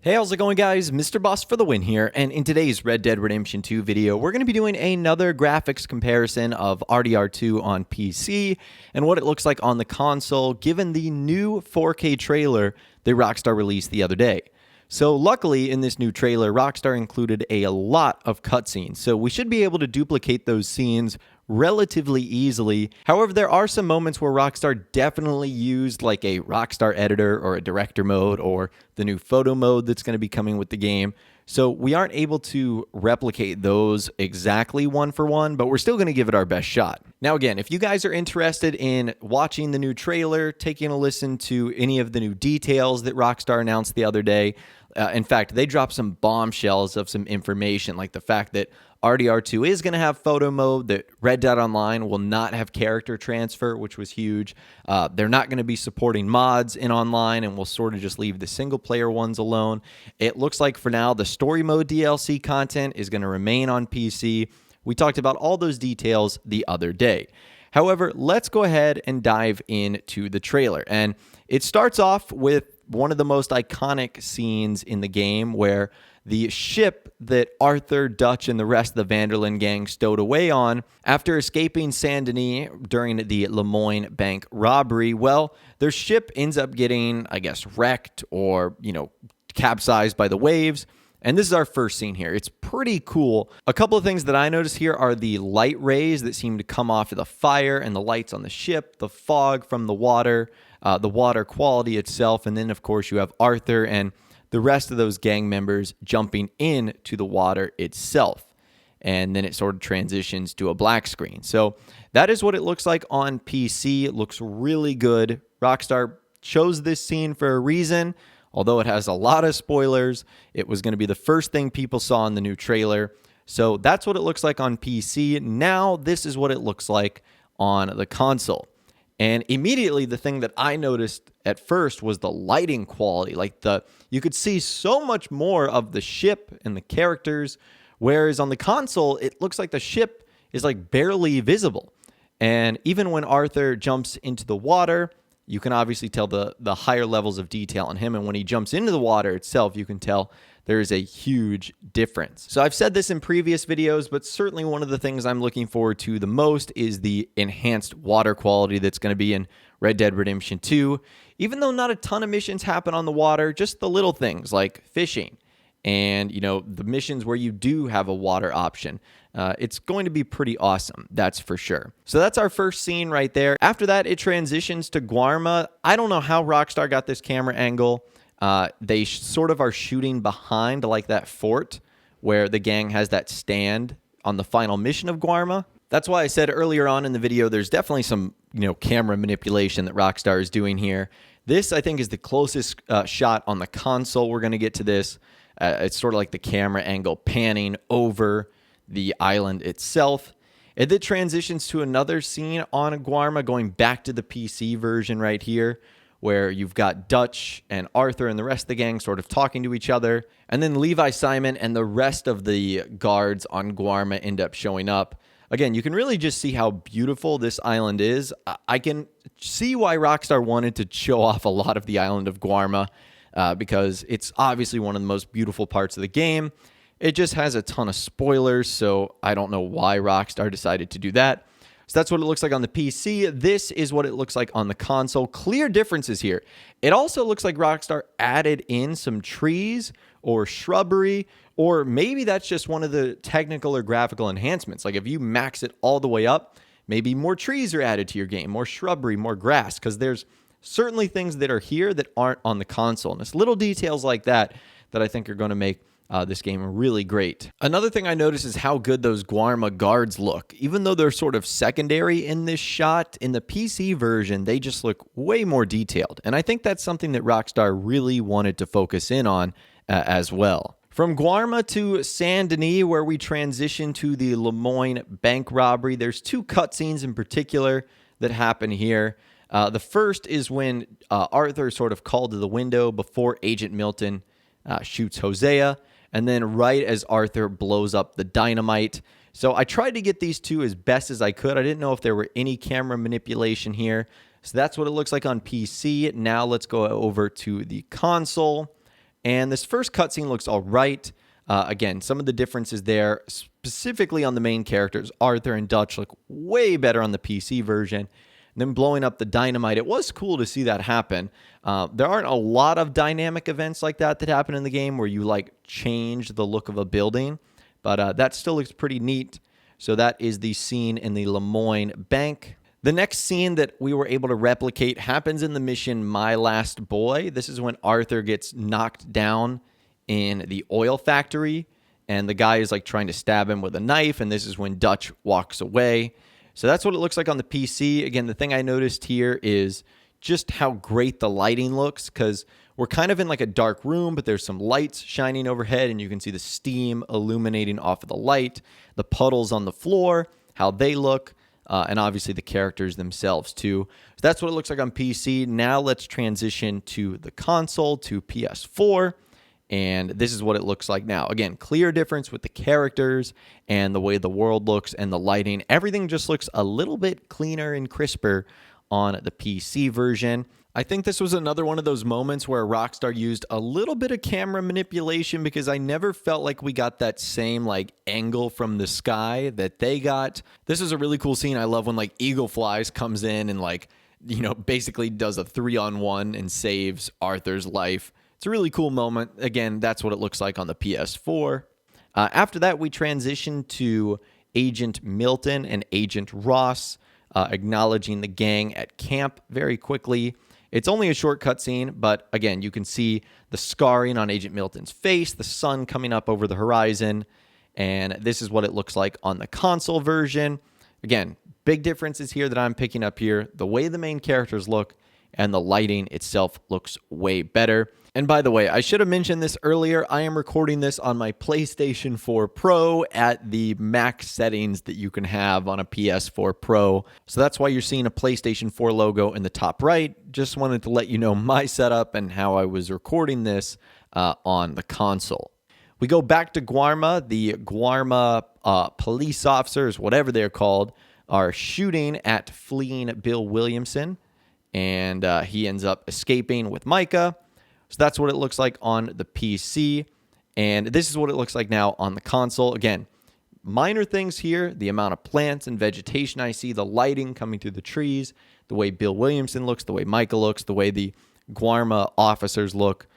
Hey, how's it going, guys? Mr. Boss for the win here, and in today's Red Dead Redemption 2 video, we're going to be doing another graphics comparison of RDR2 on PC and what it looks like on the console, given the new 4K trailer that Rockstar released the other day. So luckily, in this new trailer, Rockstar included a lot of cutscenes, so we should be able to duplicate those scenes relatively easily. However, there are some moments where Rockstar definitely used like a Rockstar editor or a director mode or the new photo mode that's going to be coming with the game. So we aren't able to replicate those exactly one for one, but we're still going to give it our best shot. Now, again, if you guys are interested in watching the new trailer, taking a listen to any of the new details that Rockstar announced the other day, in fact, they dropped some bombshells of some information, like the fact that RDR2 is going to have photo mode, that Red Dead Online will not have character transfer, which was huge. They're not going to be supporting mods in online, and we'll sort of just leave the single-player ones alone. It looks like for now, the story mode DLC content is going to remain on PC. We talked about all those details the other day. However, let's go ahead and dive into the trailer. And it starts off with one of the most iconic scenes in the game where the ship that Arthur, Dutch, and the rest of the Vanderlyn gang stowed away on after escaping Saint Denis during the Lemoyne Bank robbery, well, their ship ends up getting, I guess, wrecked or, capsized by the waves. And this is our first scene here. It's pretty cool. A couple of things that I noticed here are the light rays that seem to come off of the fire and the lights on the ship, the fog from the water quality itself, and then, of course, you have Arthur and the rest of those gang members jumping into the water itself. And then it sort of transitions to a black screen. So that is what it looks like on PC. It looks really good. Rockstar chose this scene for a reason. Although it has a lot of spoilers, it was going to be the first thing people saw in the new trailer. So that's what it looks like on PC. Now this is what it looks like on the console. And immediately the thing that I noticed at first was the lighting quality. You could see so much more of the ship and the characters, whereas on the console, it looks like the ship is like barely visible. And even when Arthur jumps into the water, you can obviously tell the higher levels of detail on him. And when he jumps into the water itself, you can tell there is a huge difference. So I've said this in previous videos, but certainly one of the things I'm looking forward to the most is the enhanced water quality that's going to be in Red Dead Redemption 2. Even though not a ton of missions happen on the water, just the little things like fishing and, the missions where you do have a water option. It's going to be pretty awesome, that's for sure. So that's our first scene right there. After that, it transitions to Guarma. I don't know how Rockstar got this camera angle. They sort of are shooting behind like that fort where the gang has that stand on the final mission of Guarma. That's why I said earlier on in the video, there's definitely some, camera manipulation that Rockstar is doing here. This, I think, is the closest shot on the console. We're going to get to this. It's sort of like the camera angle panning over the island itself. It then transitions to another scene on Guarma, going back to the PC version right here, where you've got Dutch and Arthur and the rest of the gang sort of talking to each other. And then Levi Simon and the rest of the guards on Guarma end up showing up. Again, you can really just see how beautiful this island is. I can see why Rockstar wanted to show off a lot of the island of Guarma, because it's obviously one of the most beautiful parts of the game. It just has a ton of spoilers, so I don't know why Rockstar decided to do that. So that's what it looks like on the PC. This is what it looks like on the console. Clear differences here. It also looks like Rockstar added in some trees or shrubbery, or maybe that's just one of the technical or graphical enhancements. Like if you max it all the way up, maybe more trees are added to your game, more shrubbery, more grass, because there's certainly things that are here that aren't on the console. And it's little details like that that I think are going to make this game really great. Another thing I noticed is how good those Guarma guards look. Even though they're sort of secondary in this shot, in the PC version, they just look way more detailed. And I think that's something that Rockstar really wanted to focus in on as well. From Guarma to Saint Denis, where we transition to the Lemoyne Bank robbery, there's two cutscenes in particular that happen here. The first is when Arthur sort of called to the window before Agent Milton shoots Hosea, and then right as Arthur blows up the dynamite. So I tried to get these two as best as I could. I didn't know if there were any camera manipulation here. So that's what it looks like on PC. Now let's go over to the console. And this first cutscene looks all right. Again, some of the differences there, specifically on the main characters, Arthur and Dutch, look way better on the PC version. And then blowing up the dynamite, it was cool to see that happen. There aren't a lot of dynamic events like that happen in the game where you like change the look of a building, but that still looks pretty neat. So that is the scene in the Lemoyne Bank. The next scene that we were able to replicate happens in the mission My Last Boy. This is when Arthur gets knocked down in the oil factory, and the guy is like trying to stab him with a knife, and this is when Dutch walks away. So that's what it looks like on the PC. Again, the thing I noticed here is just how great the lighting looks, because we're kind of in like a dark room, but there's some lights shining overhead, and you can see the steam illuminating off of the light, the puddles on the floor, how they look, and obviously the characters themselves too. So that's what it looks like on PC. Now let's transition to the console, to PS4. And this is what it looks like now. Again, clear difference with the characters and the way the world looks and the lighting. Everything just looks a little bit cleaner and crisper on the PC version. I think this was another one of those moments where Rockstar used a little bit of camera manipulation, because I never felt like we got that same like angle from the sky that they got. This is a really cool scene. I love when like Eagle Flies comes in and like, you know, basically does a 3-on-1 and saves Arthur's life. It's a really cool moment. Again, that's what it looks like on the PS4. After that, we transition to Agent Milton and Agent Ross, acknowledging the gang at camp very quickly. It's only a short cutscene, but again, you can see the scarring on Agent Milton's face, the sun coming up over the horizon, and this is what it looks like on the console version. Again, big differences here that I'm picking up here. The way the main characters look and the lighting itself looks way better. And by the way, I should have mentioned this earlier. I am recording this on my PlayStation 4 Pro at the max settings that you can have on a PS4 Pro. So that's why you're seeing a PlayStation 4 logo in the top right. Just wanted to let you know my setup and how I was recording this on the console. We go back to Guarma. The Guarma police officers, whatever they're called, are shooting at fleeing Bill Williamson, and he ends up escaping with Micah. So that's what it looks like on the PC, and this is what it looks like now on the console. Again, minor things here, the amount of plants and vegetation I see, the lighting coming through the trees, the way Bill Williamson looks, the way Micah looks, the way the Guarma officers look,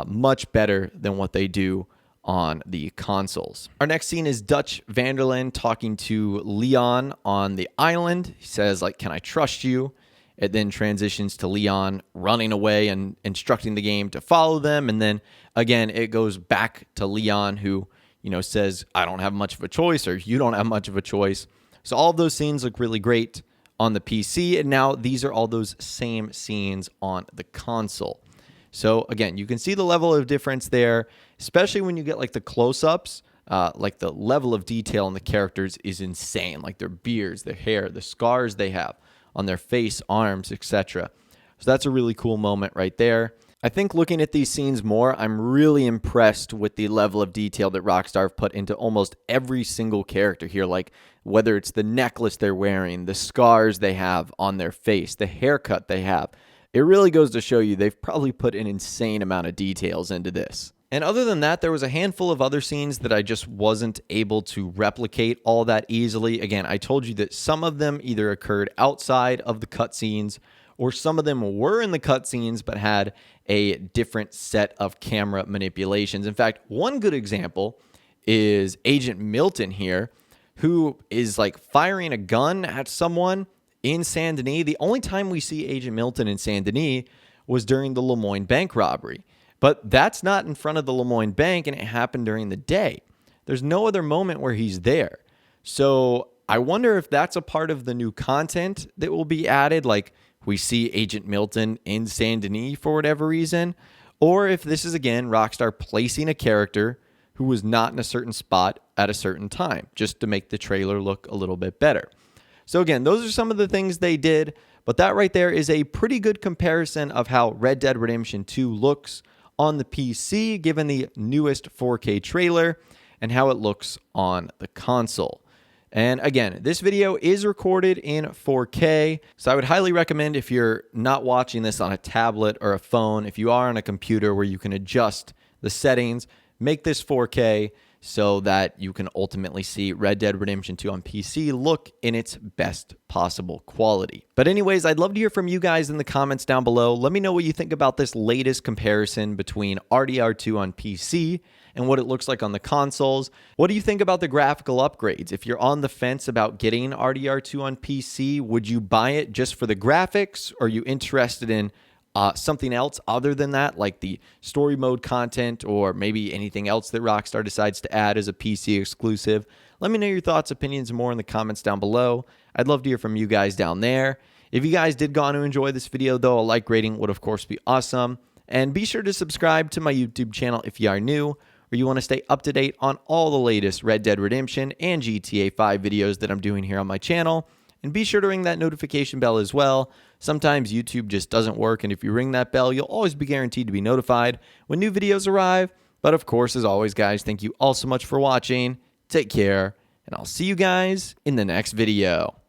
much better than what they do on the consoles. Our next scene is Dutch Vanderland talking to Leon on the island. He says, like, "Can I trust you?" It then transitions to Leon running away and instructing the game to follow them. And then again, it goes back to Leon, who, you know, says, "I don't have much of a choice," or "You don't have much of a choice." So all of those scenes look really great on the PC. And now these are all those same scenes on the console. So again, you can see the level of difference there, especially when you get like the close-ups. Like the level of detail in the characters is insane. Like their beards, their hair, the scars they have on their face, arms, etc. So that's a really cool moment right there. I think looking at these scenes more, I'm really impressed with the level of detail that Rockstar have put into almost every single character here. Like whether it's the necklace they're wearing, the scars they have on their face, the haircut they have. It really goes to show you they've probably put an insane amount of details into this. And other than that, there was a handful of other scenes that I just wasn't able to replicate all that easily. Again, I told you that some of them either occurred outside of the cutscenes, or some of them were in the cutscenes but had a different set of camera manipulations. In fact, one good example is Agent Milton here, who is like firing a gun at someone in Saint Denis. The only time we see Agent Milton in Saint Denis was during the Lemoyne Bank robbery. But that's not in front of the Lemoyne Bank, and it happened during the day. There's no other moment where he's there. So I wonder if that's a part of the new content that will be added, like we see Agent Milton in Saint Denis for whatever reason, or if this is, again, Rockstar placing a character who was not in a certain spot at a certain time, just to make the trailer look a little bit better. So again, those are some of the things they did, but that right there is a pretty good comparison of how Red Dead Redemption 2 looks on the PC, given the newest 4K trailer, and how it looks on the console. And again, this video is recorded in 4K, so I would highly recommend, if you're not watching this on a tablet or a phone, if you are on a computer where you can adjust the settings, make this 4K so that you can ultimately see Red Dead Redemption 2 on PC look in its best possible quality. But anyways, I'd love to hear from you guys in the comments down below. Let me know what you think about this latest comparison between RDR2 on PC and what it looks like on the consoles. What do you think about the graphical upgrades? If you're on the fence about getting RDR2 on PC, would you buy it just for the graphics? Or are you interested in something else other than that, like the story mode content or maybe anything else that Rockstar decides to add as a PC exclusive? Let me know your thoughts, opinions, and more in the comments down below. I'd love to hear from you guys down there. If you guys did go on to enjoy this video, though, a like rating would, of course, be awesome. And be sure to subscribe to my YouTube channel if you are new, or you want to stay up to date on all the latest Red Dead Redemption and GTA 5 videos that I'm doing here on my channel. And be sure to ring that notification bell as well. Sometimes YouTube just doesn't work, and if you ring that bell, you'll always be guaranteed to be notified when new videos arrive. But of course, as always, guys, thank you all so much for watching. Take care, and I'll see you guys in the next video.